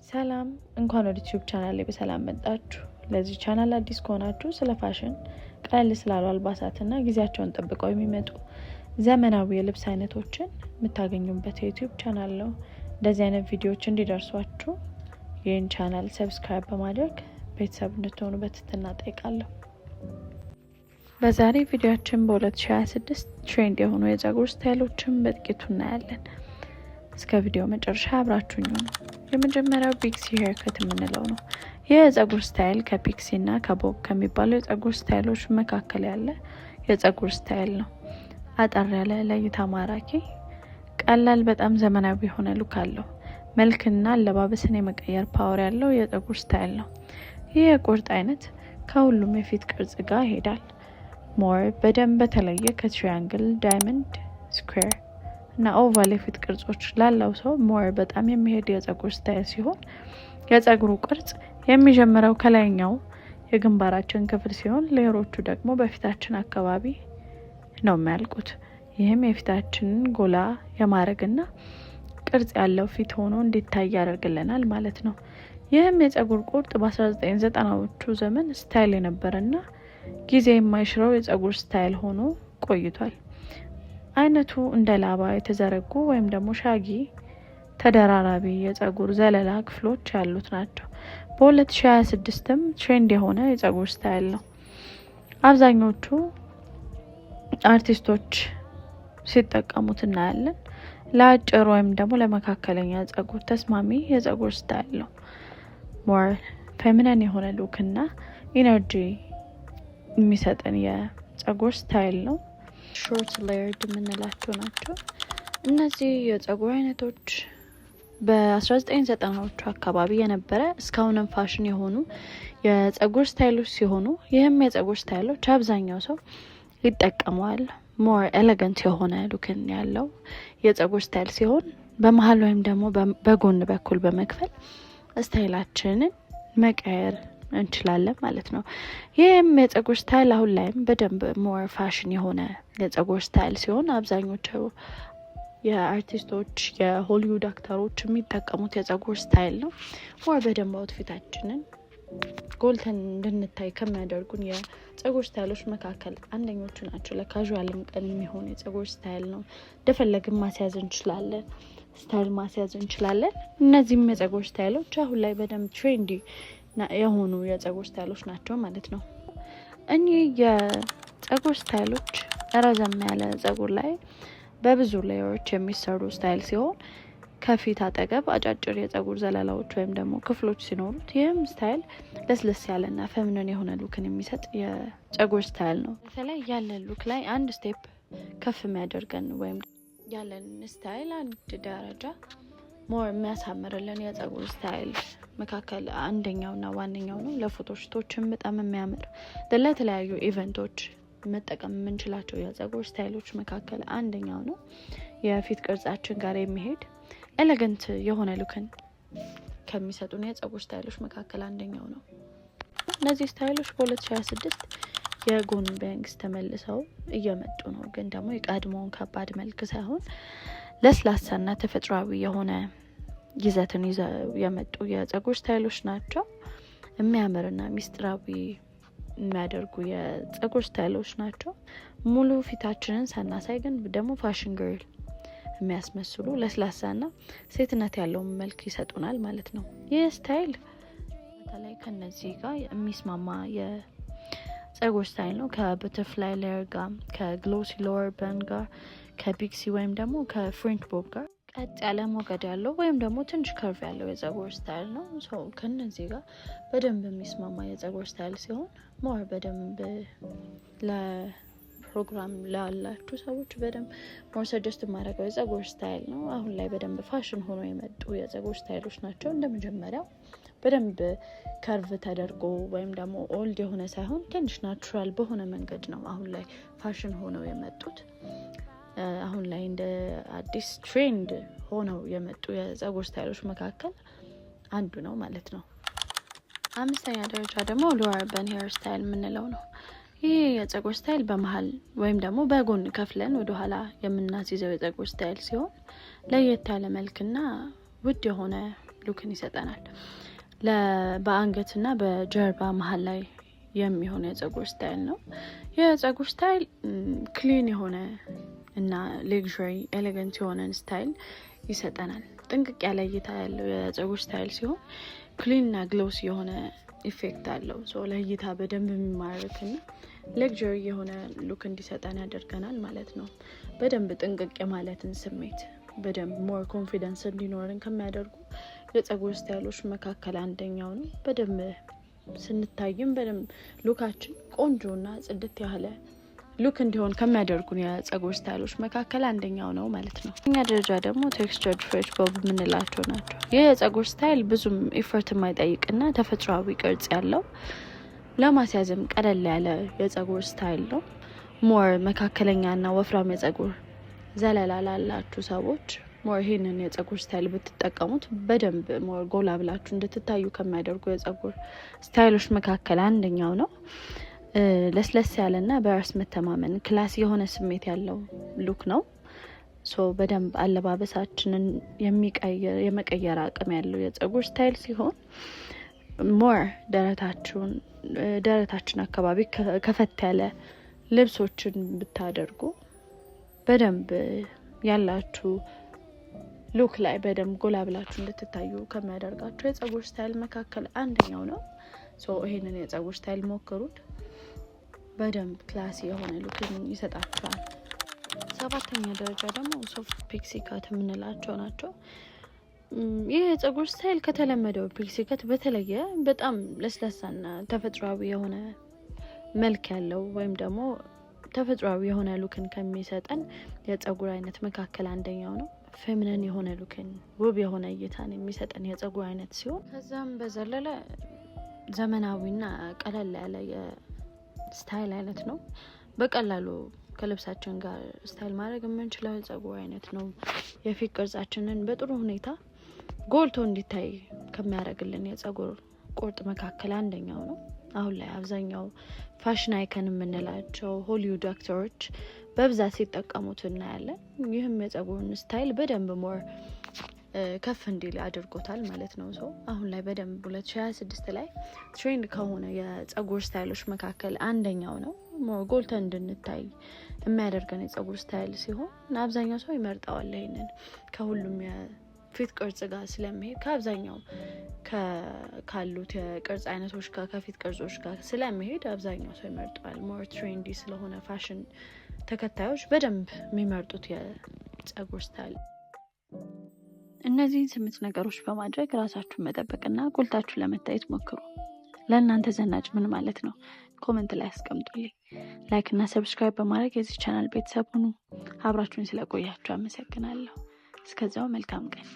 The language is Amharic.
ሰላም እንኳን ወደ ዩቲዩብ ቻናል ላይ በሰላም መጣችሁ። ለዚህ ቻናል አዲስ ከሆናችሁ ስለ ፋሽን ቀለል ስላሉ አልባሳትና ጊዜያቸውን ጠብቀው የሚመጡ ዘመናዊ የልብስ አይነቶችን የምታገኙበት የዩቲዩብ ቻናል ነው። እንደዚህ አይነት ቪዲዮዎች እንዲደርሷችሁ ይህን ቻናል ሰብስክራይብ በማድረግ ቤተሰብ እንድትሆኑ በትህትና እጠይቃለሁ። በዛሬ ቪዲዮአችን በ2026 ትሬንድ የሆኑ የፀጉር ስታይሎችን በጥቂቱ እናያለን። እስከ ቪዲዮ መጨረሻ አብራችሁኝ ሁኑ። የመጀመሪያው ፒክሲ ሄር ከት የምንለው ነው። ይህ የፀጉር ስታይል ከፒክሲ እና ከቦብ ከሚባሉ የፀጉር ስታይሎች መካከል ያለ የፀጉር ስታይል ነው። አጠር ያለ፣ ለእይታ ማራኪ፣ ቀላል፣ በጣም ዘመናዊ የሆነ ሉክ አለው። መልክና አለባበስን የመቀየር ፓወር ያለው የፀጉር ስታይል ነው። ይህ የቁርጥ አይነት ከሁሉም የፊት ቅርጽ ጋር ይሄዳል። ሞር በደንብ በተለየ ከትሪያንግል፣ ዳይመንድ፣ ስኩዌር እና ኦቫል የፊት ቅርጾች ላለው ሰው ሞር በጣም የሚሄድ የፀጉር ስታይል ሲሆን የፀጉሩ ቅርጽ የሚጀምረው ከላይኛው የግንባራችን ክፍል ሲሆን ሌየሮቹ ደግሞ በፊታችን አካባቢ ነው የሚያልቁት። ይህም የፊታችንን ጎላ የማድረግና ቅርጽ ያለው ፊት ሆኖ እንዲታይ ያደርግልናል ማለት ነው። ይህም የፀጉር ቁርጥ በ1990ዎቹ ዘመን ስታይል የነበረና ጊዜ የማይሽረው የፀጉር ስታይል ሆኖ ቆይቷል። አይነቱ እንደ ላባ የተዘረጉ ወይም ደግሞ ሻጊ ተደራራቢ የፀጉር ዘለላ ክፍሎች ያሉት ናቸው። በ2026ም ትሬንድ የሆነ የፀጉር ስታይል ነው። አብዛኞቹ አርቲስቶች ሲጠቀሙት እናያለን። ለአጭር ወይም ደግሞ ለመካከለኛ ፀጉር ተስማሚ የፀጉር ስታይል ነው። ሞር ፌሚኒን የሆነ ሉክ እና ኢነርጂ የሚሰጠን የፀጉር ስታይል ነው። ሾርት ሌየርድ የምንላቸው ናቸው። እነዚህ የፀጉር አይነቶች በ1990ዎቹ አካባቢ የነበረ እስካሁንም ፋሽን የሆኑ የፀጉር ስታይሎች ሲሆኑ ይህም የፀጉር ስታይሎች አብዛኛው ሰው ይጠቀመዋል። ሞር ኤሌጋንት የሆነ ሉክን ያለው የፀጉር ስታይል ሲሆን በመሀል ወይም ደግሞ በጎን በኩል በመክፈል ስታይላችንን መቀየር እንችላለን ማለት ነው። ይህም የፀጉር ስታይል አሁን ላይም በደንብ ሞር ፋሽን የሆነ የፀጉር ስታይል ሲሆን አብዛኞቹ የአርቲስቶች የሆሊውድ አክተሮች የሚጠቀሙት የፀጉር ስታይል ነው። ሞር በደንብ አውትፊታችንን ጎልተን እንድንታይ ከሚያደርጉን የፀጉር ስታይሎች መካከል አንደኞቹ ናቸው። ለካዥዋልም ቀን የሚሆን የፀጉር ስታይል ነው። እንደፈለግን ማስያዝ እንችላለን፣ ስታይል ማስያዝ እንችላለን። እነዚህም የፀጉር ስታይሎች አሁን ላይ በደንብ ትሬንዲ የሆኑ የፀጉር ስታይሎች ናቸው ማለት ነው። እኚህ የፀጉር ስታይሎች ረዘም ያለ ፀጉር ላይ በብዙ ሌየሮች የሚሰሩ ስታይል ሲሆን ከፊት አጠገብ አጫጭር የፀጉር ዘለላዎች ወይም ደግሞ ክፍሎች ሲኖሩት ይህም ስታይል ለስለስ ያለና ፌሚኒን የሆነ ሉክን የሚሰጥ የፀጉር ስታይል ነው። በተለይ ያለን ሉክ ላይ አንድ ስቴፕ ከፍ የሚያደርገን ወይም ያለን ስታይል አንድ ደረጃ ሞር የሚያሳምርልን የፀጉር ስታይል መካከል አንደኛውና ዋነኛው ነው። ለፎቶሽቶችም በጣም የሚያምር ለተለያዩ ኢቨንቶች መጠቀም የምንችላቸው የፀጉር ስታይሎች መካከል አንደኛው ነው። የፊት ቅርጻችን ጋር የሚሄድ ኤሌገንት የሆነ ሉክን ከሚሰጡን የፀጉር ስታይሎች መካከል አንደኛው ነው። እነዚህ ስታይሎች በ2026 የጎን ባንግስ ተመልሰው እየመጡ ነው። ግን ደግሞ የቀድሞውን ከባድ መልክ ሳይሆን ለስላሳና ተፈጥሯዊ የሆነ ይዘትን ይዘው የመጡ የፀጉር ስታይሎች ናቸው። የሚያምርና ሚስጥራዊ የሚያደርጉ የፀጉር ስታይሎች ናቸው። ሙሉ ፊታችንን ሳናሳይ ግን ደግሞ ፋሽን ገርል የሚያስመስሉ ለስላሳና ሴትነት ያለውን መልክ ይሰጡናል ማለት ነው። ይህ ስታይል በተለይ ከነዚህ ጋር የሚስማማ የፀጉር ስታይል ነው። ከበተርፍላይ ሌየር ጋር፣ ከግሎሲ ሎወር በን ጋር፣ ከፒክሲ ወይም ደግሞ ከፍሬንች ቦብ ጋር ቀጥ ያለ ሞገድ ያለው ወይም ደግሞ ትንሽ ከርቭ ያለው የፀጉር ስታይል ነው። ከነዚህ ጋር በደንብ የሚስማማ የፀጉር ስታይል ሲሆን ሞር በደንብ ለፕሮግራም ላላችሁ ሰዎች በደንብ ሞር ሰጀስት የማደርገው የፀጉር ስታይል ነው። አሁን ላይ በደንብ ፋሽን ሆኖ የመጡ የፀጉር ስታይሎች ናቸው። እንደመጀመሪያው በደንብ ከርቭ ተደርጎ ወይም ደግሞ ኦልድ የሆነ ሳይሆን ትንሽ ናቹራል በሆነ መንገድ ነው አሁን ላይ ፋሽን ሆነው የመጡት። አሁን ላይ እንደ አዲስ ትሬንድ ሆነው የመጡ የፀጉር ስታይሎች መካከል አንዱ ነው ማለት ነው። አምስተኛ ደረጃ ደግሞ ሎወር በን ሄር ስታይል የምንለው ነው። ይህ የፀጉር ስታይል በመሀል ወይም ደግሞ በጎን ከፍለን ወደ ኋላ የምናስይዘው የፀጉር ስታይል ሲሆን ለየት ያለ መልክና ውድ የሆነ ሉክን ይሰጠናል። በአንገትና በጀርባ መሀል ላይ የሚሆን የጸጉር ስታይል ነው። የጸጉር ስታይል ክሊን የሆነ እና ሌግዠሪ ኤሌጋንት የሆነ ስታይል ይሰጠናል። ጥንቅቅ ያለ እይታ ያለው የጸጉር ስታይል ሲሆን ክሊን እና ግሎሲ የሆነ ኢፌክት አለው። ለእይታ በደንብ የሚማርክና ሌግዠሪ የሆነ ሉክ እንዲሰጠን ያደርገናል ማለት ነው። በደንብ ጥንቅቅ የማለትን ስሜት በደንብ ሞር ኮንፊደንስ እንዲኖረን ከሚያደርጉ የጸጉር ስታይሎች መካከል አንደኛው ነው። በደንብ ስንታይም በደንብ ሉካችን ቆንጆና ጽድት ያለ ሉክ እንዲሆን ከሚያደርጉን የጸጉር ስታይሎች መካከል አንደኛው ነው ማለት ነው። እኛ ደረጃ ደግሞ ቴክስቸርድ ፍሬንች ቦብ የምንላቸው ናቸው። ይህ የጸጉር ስታይል ብዙም ኢፈርት የማይጠይቅና ተፈጥሯዊ ቅርጽ ያለው ለማስያዝም ቀለል ያለ የጸጉር ስታይል ነው። ሞር መካከለኛና ወፍራም የጸጉር ዘለላ ላላችሁ ሰዎች ሞር ይሄንን የጸጉር ስታይል ብትጠቀሙት በደንብ ሞር ጎላ ብላችሁ እንድትታዩ ከሚያደርጉ የጸጉር ስታይሎች መካከል አንደኛው ነው። ለስለስ ያለና በራስ መተማመን ክላስ የሆነ ስሜት ያለው ሉክ ነው። በደንብ አለባበሳችንን የመቀየር አቅም ያለው የጸጉር ስታይል ሲሆን ሞር ደረታችን አካባቢ ከፈት ያለ ልብሶችን ብታደርጉ በደንብ ያላችሁ ሉክ ላይ በደንብ ጎላ ብላችሁ እንድትታዩ ከሚያደርጋችሁ የጸጉር ስታይል መካከል አንደኛው ነው። ይሄንን የጸጉር ስታይል ሞክሩት። በደንብ ክላሲ የሆነ ሉክን ይሰጣችኋል። 7ኛ ደረጃ ደግሞ ሶፍት ፒክሲ ካት የምንላቸው ናቸው። ይህ የጸጉር ስታይል ከተለመደው ፒክሲ ካት በተለየ በጣም ለስላሳና ተፈጥሯዊ የሆነ መልክ ያለው ወይም ደግሞ ተፈጥሯዊ የሆነ ሉክን ከሚሰጠን የጸጉር አይነት መካከል አንደኛው ነው። ፌሚኒን የሆነ ሉክን ውብ የሆነ እይታን የሚሰጠን የጸጉር አይነት ሲሆን ከዛም በዘለለ ዘመናዊና ቀለል ያለ የስታይል አይነት ነው። በቀላሉ ከልብሳችን ጋር ስታይል ማድረግ የምንችለው የጸጉር አይነት ነው። የፊት ቅርጻችንን በጥሩ ሁኔታ ጎልቶ እንዲታይ ከሚያደርግልን የጸጉር ቁርጥ መካከል አንደኛው ነው። አሁን ላይ አብዛኛው ፋሽን አይከን የምንላቸው ሆሊውድ አክተሮች በብዛት ሲጠቀሙት እናያለን። ይህም የጸጉርን ስታይል በደንብ ሞር ከፍ እንዲል አድርጎታል ማለት ነው። አሁን ላይ በደንብ 2026 ላይ ትሬንድ ከሆነ የጸጉር ስታይሎች መካከል አንደኛው ነው። ሞር ጎልተን እንድንታይ የሚያደርገን የጸጉር ስታይል ሲሆን አብዛኛው ሰው ይመርጠዋል። ይሄንን ከሁሉም የፊት ቅርጽ ጋር ስለሚሄድ ከአብዛኛው ካሉት የቅርጽ አይነቶች ጋር ከፊት ቅርጾች ጋር ስለሚሄድ አብዛኛው ሰው ይመርጠዋል። ሞር ትሬንዲ ስለሆነ ፋሽን ተከታዮች በደንብ የሚመርጡት የጸጉር ስታይል። እነዚህን 8 ነገሮች በማድረግ ራሳችሁን መጠበቅና ጎልታችሁ ለመታየት ሞክሩ። ለእናንተ ዘናጭ ምን ማለት ነው? ኮሜንት ላይ አስቀምጡልኝ። ላይክ እና ሰብስክራይብ በማድረግ የዚህ ቻናል ቤተሰብ ሁኑ። አብራችሁን ስለቆያችሁ አመሰግናለሁ። እስከዛው መልካም ቀን።